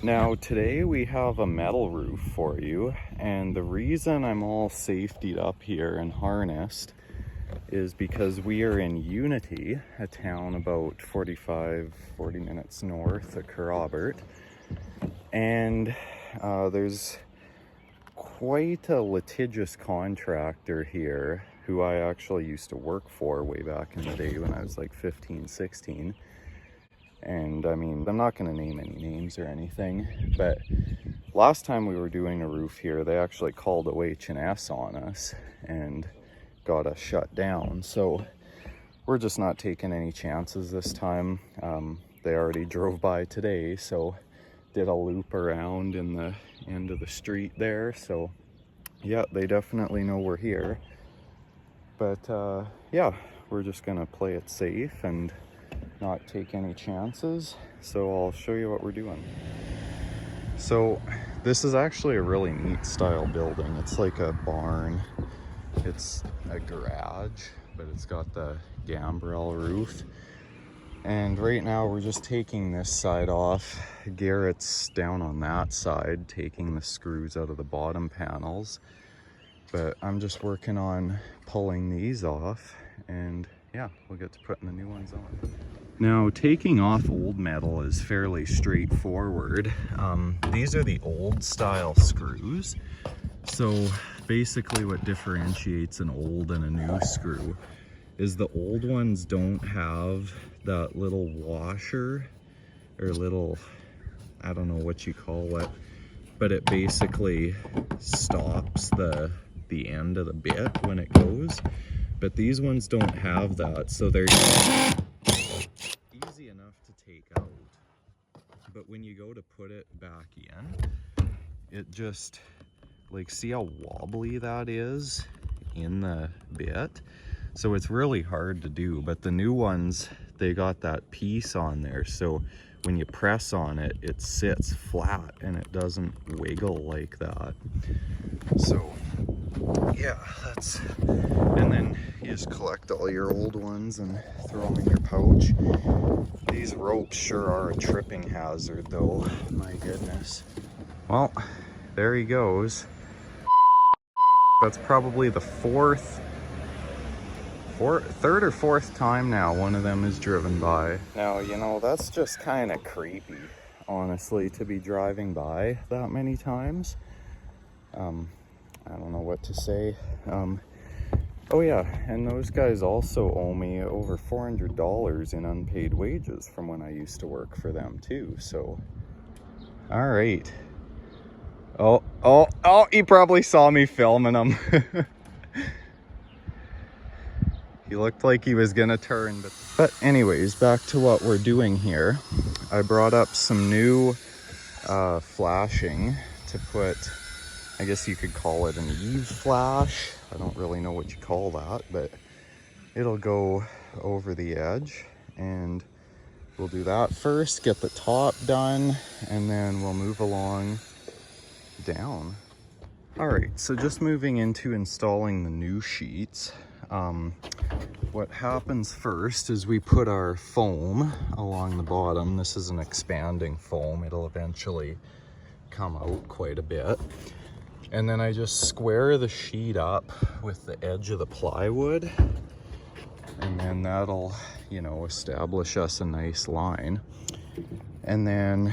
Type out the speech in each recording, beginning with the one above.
Now today we have a metal roof for you, and the reason I'm all safetied up here and harnessed is because we are in Unity, a town about 40 minutes north of Kerrobert, and there's quite a litigious contractor here who I actually used to work for way back in the day when I was like 15, 16. And I mean, I'm not going to name any names or anything, but last time we were doing a roof here, they actually called OH&S on us and got us shut down. So we're just not taking any chances this time. They already drove by today, so did a loop around in the end of the street there. So yeah, they definitely know we're here. But yeah, we're just going to play it safe and not take any chances. So I'll show you what we're doing. So this is actually a really neat style building. It's like a barn. It's a garage, but it's got the gambrel roof. And right now we're just taking this side off. Garrett's down on that side, taking the screws out of the bottom panels. But I'm just working on pulling these off, and yeah, we'll get to putting the new ones on. Now, taking off old metal is fairly straightforward. These are the old style screws. So basically what differentiates an old and a new screw is the old ones don't have that little washer or little, I don't know what you call it, but it basically stops the end of the bit when it goes. But these ones don't have that, so they're easy enough to take out. But when you go to put it back in, it just, like, see how wobbly that is in the bit? So it's really hard to do. But the new ones, they got that piece on there, so when you press on it, it sits flat and it doesn't wiggle like that. So yeah, that's, and then you just collect all your old ones and throw them in your pouch. These ropes sure are a tripping hazard though, my goodness. Well, there he goes. That's probably the third or fourth time now one of them is driven by. Now, you know, that's just kind of creepy, honestly, to be driving by that many times. I don't know what to say. Oh yeah, and those guys also owe me over $400 in unpaid wages from when I used to work for them too, so. All right. Oh, he probably saw me filming him. He looked like he was gonna turn, but anyways, back to what we're doing here. I brought up some new flashing to put, I guess you could call it an eave flash. I don't really know what you call that, but it'll go over the edge, and we'll do that first, get the top done, and then we'll move along down. All right, so just moving into installing the new sheets. What happens first is we put our foam along the bottom. This is an expanding foam. It'll eventually come out quite a bit. And then I just square the sheet up with the edge of the plywood, and then that'll, you know, establish us a nice line. And then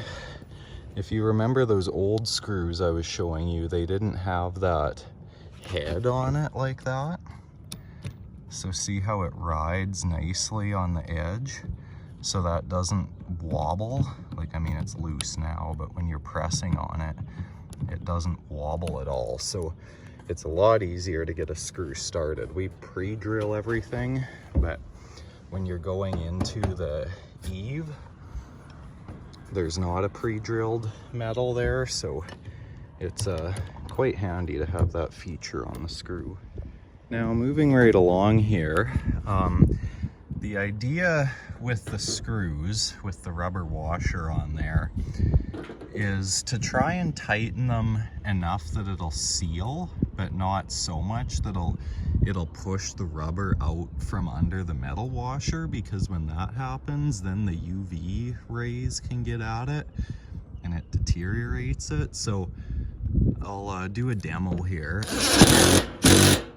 if you remember those old screws I was showing you, they didn't have that head on it like that. So see how it rides nicely on the edge so that doesn't wobble? Like, I mean, it's loose now, but when you're pressing on it, it doesn't wobble at all. So it's a lot easier to get a screw started. We pre-drill everything, but when you're going into the eave, there's not a pre-drilled metal there, so it's quite handy to have that feature on the screw. Now, moving right along here, the idea with the screws, with the rubber washer on there, is to try and tighten them enough that it'll seal, but not so much that it'll push the rubber out from under the metal washer, because when that happens, then the UV rays can get at it and it deteriorates it. So I'll do a demo here. And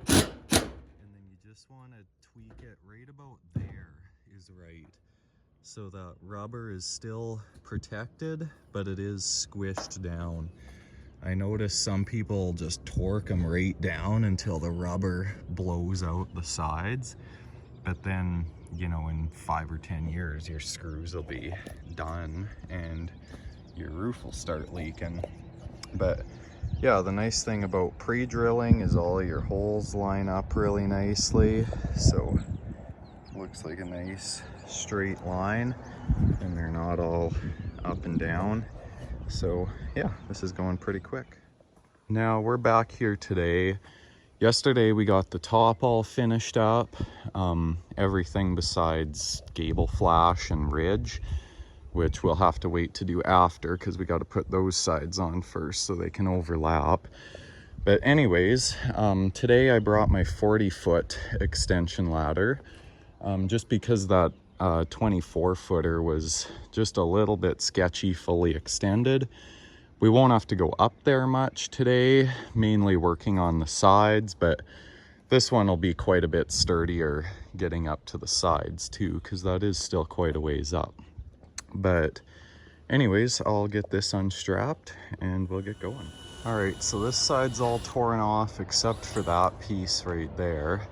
then you just want to tweak it right about there is right. So that rubber is still protected, but it is squished down. I noticed some people just torque them right down until the rubber blows out the sides. But then, you know, in 5 or 10 years, your screws will be done and your roof will start leaking. But yeah, the nice thing about pre-drilling is all your holes line up really nicely. So looks like a nice straight line and they're not all up and down. So yeah, this is going pretty quick. Now we're back here today. Yesterday we got the top all finished up, everything besides gable flash and ridge, which we'll have to wait to do after because we got to put those sides on first so they can overlap. But anyways, today I brought my 40-foot extension ladder, just because that 24-footer was just a little bit sketchy fully extended. We won't have to go up there much today, mainly working on the sides, but this one will be quite a bit sturdier getting up to the sides too, because that is still quite a ways up. But anyways, I'll get this unstrapped and we'll get going. All right, so this side's all torn off except for that piece right there.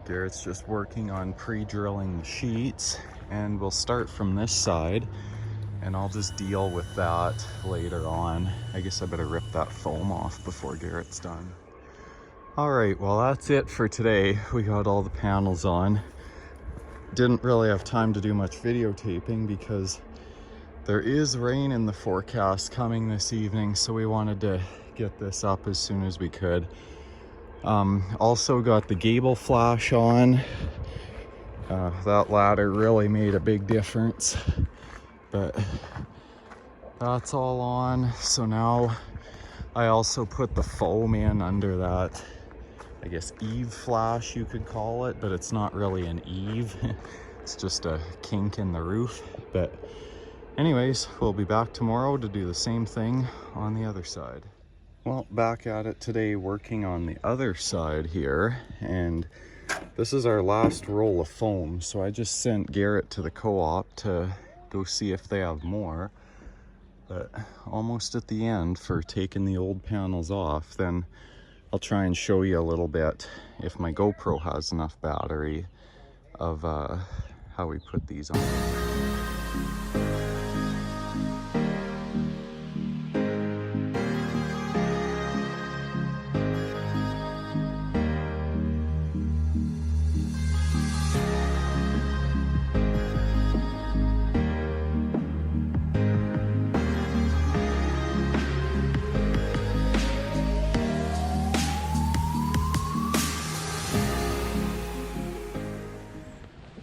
Garrett's just working on pre-drilling the sheets, and we'll start from this side and I'll just deal with that later on. I guess I better rip that foam off before Garrett's done. All right, well that's it for today. We got all the panels on. Didn't really have time to do much videotaping because there is rain in the forecast coming this evening, so we wanted to get this up as soon as we could. Also got the gable flash on. That ladder really made a big difference, but that's all on. So now I also put the foam in under that, I guess, eave flash you could call it, but it's not really an eave. It's just a kink in the roof. But anyways, we'll be back tomorrow to do the same thing on the other side. Well, back at it today working on the other side here, and this is our last roll of foam. So I just sent Garrett to the co-op to go see if they have more, but almost at the end for taking the old panels off. Then I'll try and show you a little bit, if my GoPro has enough battery, of how we put these on.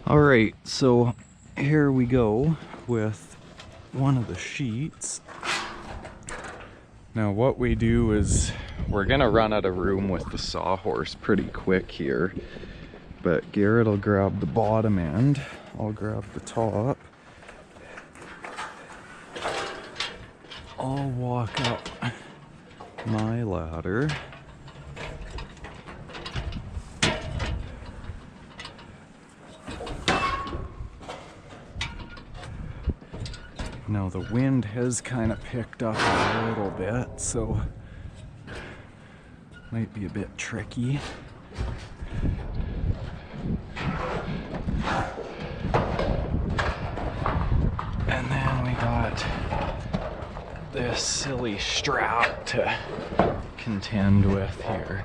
All right, so here we go with one of the sheets. Now what we do is we're gonna run out of room with the sawhorse pretty quick here, but Garrett will grab the bottom end, I'll grab the top. I'll walk up my ladder. Now the wind has kind of picked up a little bit, so might be a bit tricky. And then we got this silly strap to contend with here.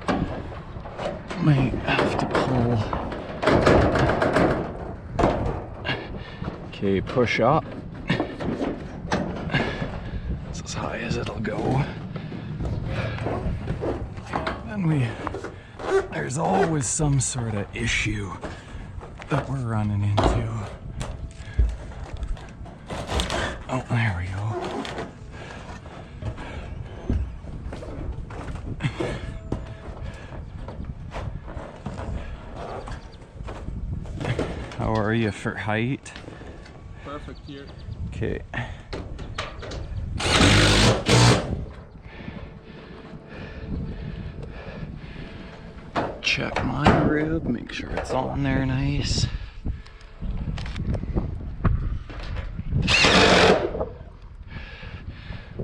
Might have to pull. Okay, push up. As high as it'll go. Then there's always some sort of issue that we're running into. Oh, there we go. How are you for height? Perfect here. Okay. check my rib, make sure it's on there nice.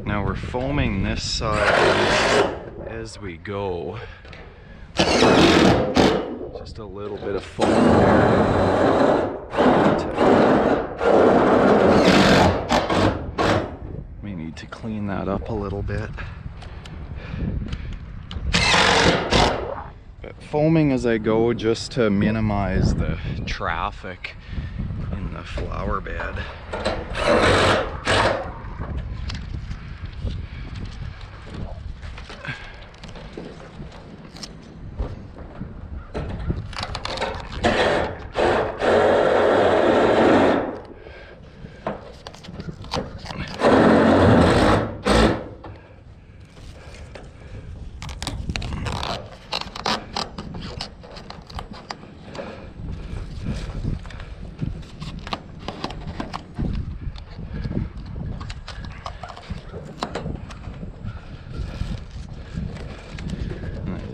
Now we're foaming this side as we go. Just a little bit of foam there. We need to clean that up a little bit. But foaming as I go just to minimize the traffic in the flower bed.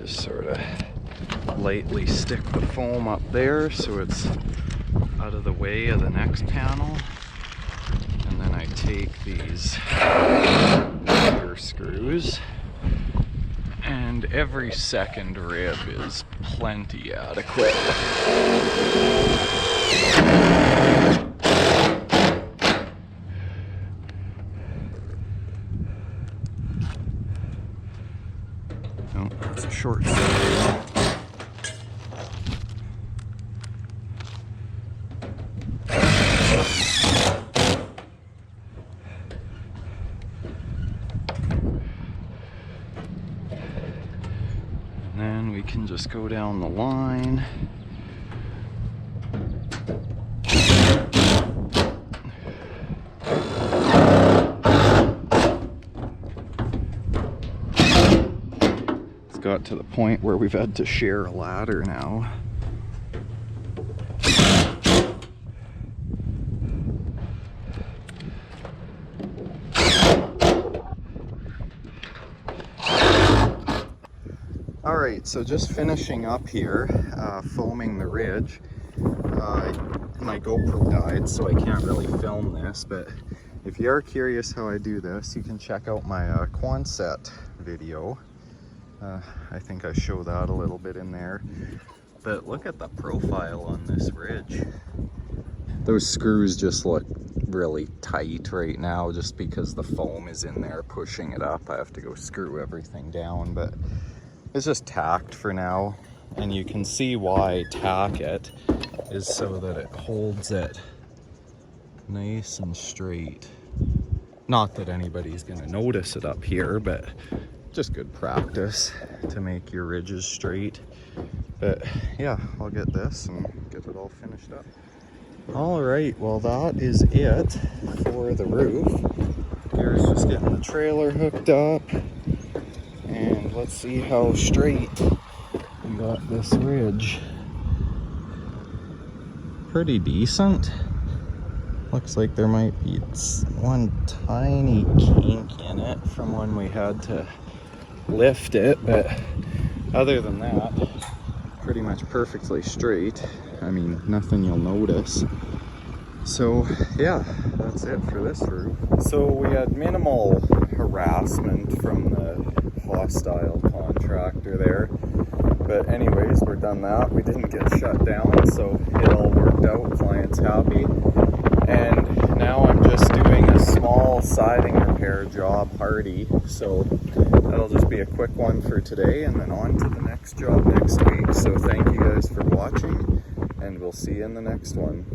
Sort of lightly stick the foam up there so it's out of the way of the next panel, and then I take these bigger screws, and every second rib is plenty adequate. Oh, that's a short screw. And then we can just go down the line. Got to the point where we've had to share a ladder now. Alright, so just finishing up here, foaming the ridge. My GoPro died, so I can't really film this, but if you are curious how I do this, you can check out my Quonset video. I think I show that a little bit in there, but look at the profile on this ridge. Those screws just look really tight right now just because the foam is in there pushing it up. I have to go screw everything down, but it's just tacked for now, and you can see why I tack it is so that it holds it nice and straight. Not that anybody's gonna notice it up here, but just good practice to make your ridges straight. But yeah, I'll get this and get it all finished up. All right, well that is it for the roof. Here's just getting the trailer hooked up, and let's see how straight we got this ridge. Pretty decent. Looks like there might be one tiny kink in it from when we had to lift it, but other than that, pretty much perfectly straight. I mean, nothing you'll notice. So yeah, that's it for this roof. So we had minimal harassment from the hostile contractor there, but anyways, we're done that. We didn't get shut down, so it all worked out. Client's happy. And now I'm just doing a small siding repair job, hardy, so that'll just be a quick one for today, and then on to the next job next week. So thank you guys for watching, and we'll see you in the next one.